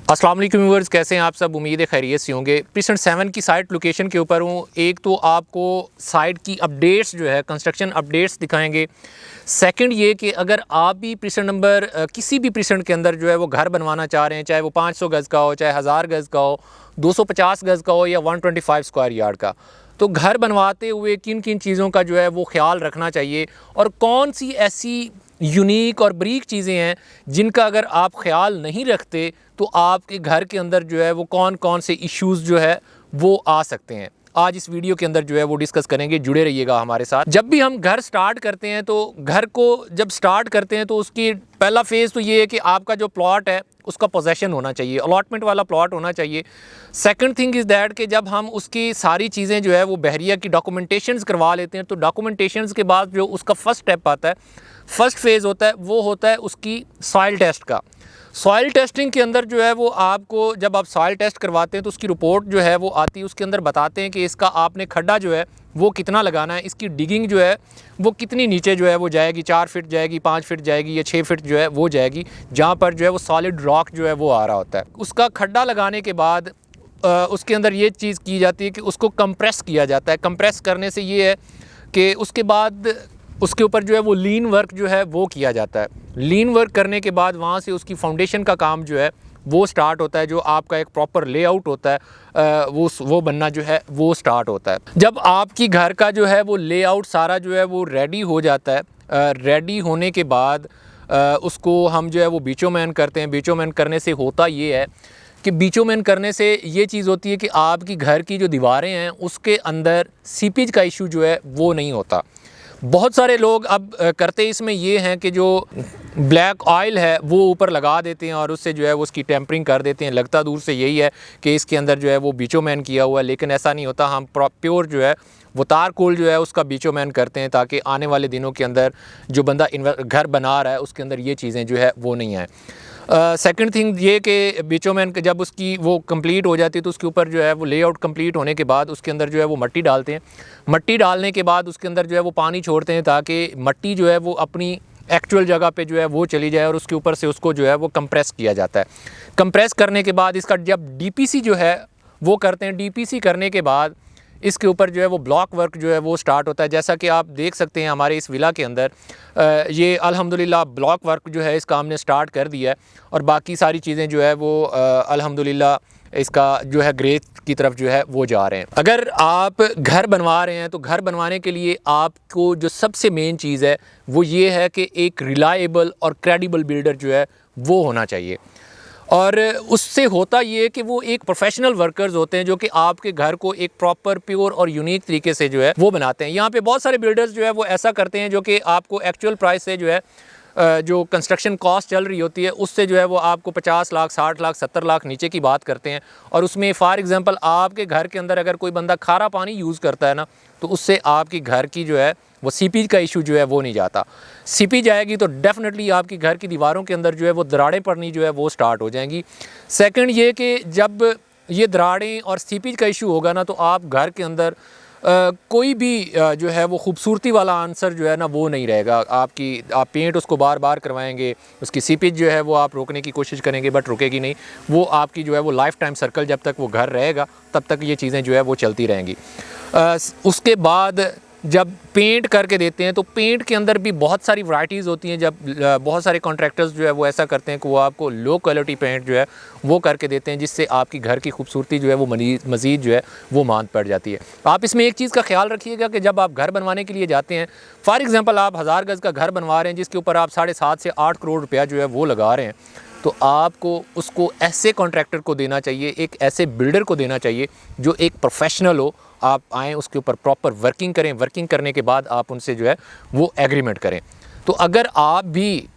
अस्सलाम वालेकुम व्यूअर्स, कैसे हैं आप सब। उम्मीद है खैरियत से होंगे। प्रीसेंट 7 की साइट लोकेशन के ऊपर हूँ। एक तो आपको साइट की अपडेट्स जो है कंस्ट्रक्शन अपडेट्स दिखाएंगे। सेकंड ये कि अगर आप भी प्रीसेंट नंबर किसी भी प्रीसेंट के अंदर जो है वो घर बनवाना चाह रहे हैं, चाहे वो 500 गज़ का हो, चाहे 1000 गज़ का हो, 250 गज़ का हो या 125 स्क्वायर यार्ड का, तो घर बनवाते हुए किन किन चीज़ों का जो है वो ख्याल रखना चाहिए और कौन सी ऐसी यूनिक और बरीक चीज़ें हैं जिनका अगर आप ख्याल नहीं रखते तो आपके घर के अंदर जो है वो कौन कौन से इश्यूज़ जो है वो आ सकते हैं। आज इस वीडियो के अंदर जो है वो डिस्कस करेंगे, जुड़े रहिएगा हमारे साथ। जब भी हम घर स्टार्ट करते हैं तो घर को जब स्टार्ट करते हैं तो उसकी पहला फेज़ तो ये है कि आपका जो प्लॉट है उसका पोजेशन होना चाहिए, अलॉटमेंट वाला प्लॉट होना चाहिए। सेकंड थिंग इज़ दैट कि जब हम उसकी सारी चीज़ें जो है वो बहरिया की डॉक्यूमेंटेशंस करवा लेते हैं तो डॉक्यूमेंटेशंस के बाद जो उसका फर्स्ट स्टेप आता है, फर्स्ट फेज़ होता है, वो होता है उसकी सॉइल टेस्ट का। सॉइल टेस्टिंग के अंदर जो है वो आपको जब आप सॉइल टेस्ट करवाते हैं तो उसकी रिपोर्ट जो है वो आती है, उसके अंदर बताते हैं कि इसका आपने खड्डा जो है वो कितना लगाना है, इसकी डिगिंग जो है वो कितनी नीचे जो है वो जाएगी, 4 फीट जाएगी, 5 फीट जाएगी या 6 फीट जो है वो जाएगी, जहाँ पर जो है वो सॉलिड रॉक जो है वो आ रहा होता है। उसका खड्डा लगाने के बाद उसके अंदर ये चीज़ की जाती है कि उसको कंप्रेस किया जाता है। कंप्रेस करने से ये है कि उसके बाद उसके ऊपर जो है वो लीन वर्क जो है वो किया जाता है। लीन वर्क करने के बाद वहाँ से उसकी फाउंडेशन का काम जो है वो स्टार्ट होता है, जो आपका एक प्रॉपर लेआउट होता है वो बनना जो है वो स्टार्ट होता है। जब आपकी घर का जो है वो लेआउट सारा जो है वो रेडी हो जाता है, रेडी होने के बाद उसको हम जो है वो बिचोमैन करते हैं। बिचोमैन करने से होता ये है कि बिचोमैन करने से ये चीज़ होती है कि आपकी घर की जो दीवारें हैं उसके अंदर सीपेज का इशू जो है वो नहीं होता। बहुत सारे लोग अब करते इसमें ये हैं कि जो ब्लैक ऑयल है वो ऊपर लगा देते हैं और उससे जो है वो उसकी टेम्परिंग कर देते हैं। लगता दूर से यही है कि इसके अंदर जो है वो बिचोमैन किया हुआ है, लेकिन ऐसा नहीं होता। हम प्योर जो है वो तारकोल जो है उसका बिचोमैन करते हैं ताकि आने वाले दिनों के अंदर जो बंदा घर बना रहा है उसके अंदर ये चीज़ें जो है वो नहीं आए। सेकंड थिंग ये कि बिचोमैन जब उसकी वो कंप्लीट हो जाती है तो उसके ऊपर जो है वो लेआउट कंप्लीट होने के बाद उसके अंदर जो है वो मट्टी डालते हैं। मट्टी डालने के बाद उसके अंदर जो है वो पानी छोड़ते हैं ताकि मट्टी जो है वो अपनी एक्चुअल जगह पे जो है वो चली जाए और उसके ऊपर से उसको जो है वो कंप्रेस किया जाता है। कंप्रेस करने के बाद इसका जब डीपीसी जो है वो करते हैं, डीपीसी करने के बाद इसके ऊपर जो है वो ब्लॉक वर्क जो है वो स्टार्ट होता है। जैसा कि आप देख सकते हैं हमारे इस विला के अंदर ये अल्हम्दुलिल्लाह ब्लॉक वर्क जो है इसका हमने स्टार्ट कर दिया है और बाकी सारी चीज़ें जो है वो अल्हम्दुलिल्लाह इसका जो है ग्रेथ की तरफ जो है वो जा रहे हैं। अगर आप घर बनवा रहे हैं तो घर बनवाने के लिए आपको जो सबसे मेन चीज़ है वो ये है कि एक रिलायबल और क्रेडिबल बिल्डर जो है वो होना चाहिए। और उससे होता ये कि वो एक प्रोफेशनल वर्कर्स होते हैं जो कि आपके घर को एक प्रॉपर प्योर और यूनिक तरीके से जो है वो बनाते हैं। यहाँ पे बहुत सारे बिल्डर्स जो है वो ऐसा करते हैं जो कि आपको एक्चुअल प्राइस से जो है जो कंस्ट्रक्शन कॉस्ट चल रही होती है उससे जो है वो आपको 50 लाख, 60 लाख, 70 लाख नीचे की बात करते हैं। और उसमें फॉर एग्जांपल आपके घर के अंदर अगर कोई बंदा खारा पानी यूज़ करता है ना तो उससे आपकी घर की जो है वो सीपीज का इशू जो है वो नहीं जाता। सीपी जाएगी तो डेफिनेटली आपकी घर की दीवारों के अंदर जो है वो दरारें पड़नी जो है वो स्टार्ट हो जाएंगी। सेकंड ये कि जब ये दरारें और सीपीज का इशू होगा ना तो आप घर के अंदर कोई भी जो है वो खूबसूरती वाला आंसर जो है ना वो नहीं रहेगा। आप पेंट उसको बार बार करवाएंगे, उसकी सीपेज जो है वो आप रोकने की कोशिश करेंगे बट रुकेगी नहीं। वो आपकी जो है वो लाइफ टाइम सर्कल जब तक वो घर रहेगा तब तक ये चीज़ें जो है वो चलती रहेंगी। उसके बाद जब पेंट करके देते हैं तो पेंट के अंदर भी बहुत सारी वैरायटीज़ होती हैं। जब बहुत सारे कॉन्ट्रैक्टर्स जो है वो ऐसा करते हैं कि वो आपको लो क्वालिटी पेंट जो है वो करके देते हैं जिससे आपकी घर की खूबसूरती जो है वो मज़ीद जो है वो मांद पड़ जाती है। आप इसमें एक चीज़ का ख्याल रखिएगा कि जब आप घर बनवाने के लिए जाते हैं, फॉर एग्ज़ाम्पल आप 1000 गज़ का घर बनवा रहे हैं जिसके ऊपर आप 7.5 से 8 करोड़ रुपया जो है वो लगा रहे हैं, तो आपको उसको ऐसे कॉन्ट्रैक्टर को देना चाहिए, एक ऐसे बिल्डर को देना चाहिए जो एक प्रोफेशनल हो। आप आएँ, उसके ऊपर प्रॉपर वर्किंग करें, वर्किंग करने के बाद आप उनसे जो है वो एग्रीमेंट करें। तो अगर आप भी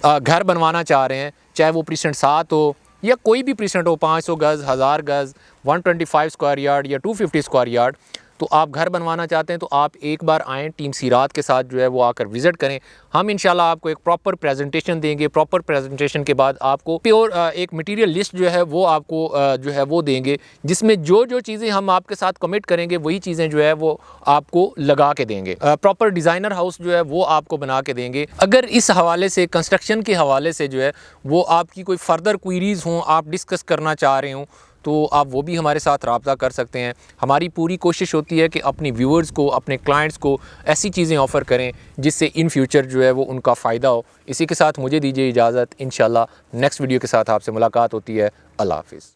घर बनवाना चाह रहे हैं, चाहे वो प्रीसेंट 7 हो या कोई भी प्रीसेंट हो, 500 गज़, 1000 गज़, 125 स्क्वायर यार्ड या 250 स्क्वायर यार्ड, तो आप घर बनवाना चाहते हैं तो आप एक बार आएँ, टीम सीरात के साथ जो है वो आकर विज़िट करें। हम इंशाल्लाह आपको एक प्रॉपर प्रेजेंटेशन देंगे। प्रॉपर प्रेजेंटेशन के बाद आपको प्योर एक मटेरियल लिस्ट जो है वो आपको जो है वो देंगे, जिसमें जो चीज़ें हम आपके साथ कमिट करेंगे वही चीज़ें जो है वो आपको लगा के देंगे। प्रॉपर डिज़ाइनर हाउस जो है वो आपको बना के देंगे। अगर इस हवाले से, कंस्ट्रक्शन के हवाले से जो है वो आपकी कोई फ़र्दर क्वेरीज़ हों, आप डिस्कस करना चाह रहे हों, तो आप वो भी हमारे साथ रब्ता कर सकते हैं। हमारी पूरी कोशिश होती है कि अपनी व्यूअर्स को, अपने क्लाइंट्स को ऐसी चीज़ें ऑफ़र करें जिससे इन फ्यूचर जो है वो उनका फ़ायदा हो। इसी के साथ मुझे दीजिए इजाज़त। इंशाल्लाह नेक्स्ट वीडियो के साथ आपसे मुलाकात होती है। अल्लाह हाफ़िज़।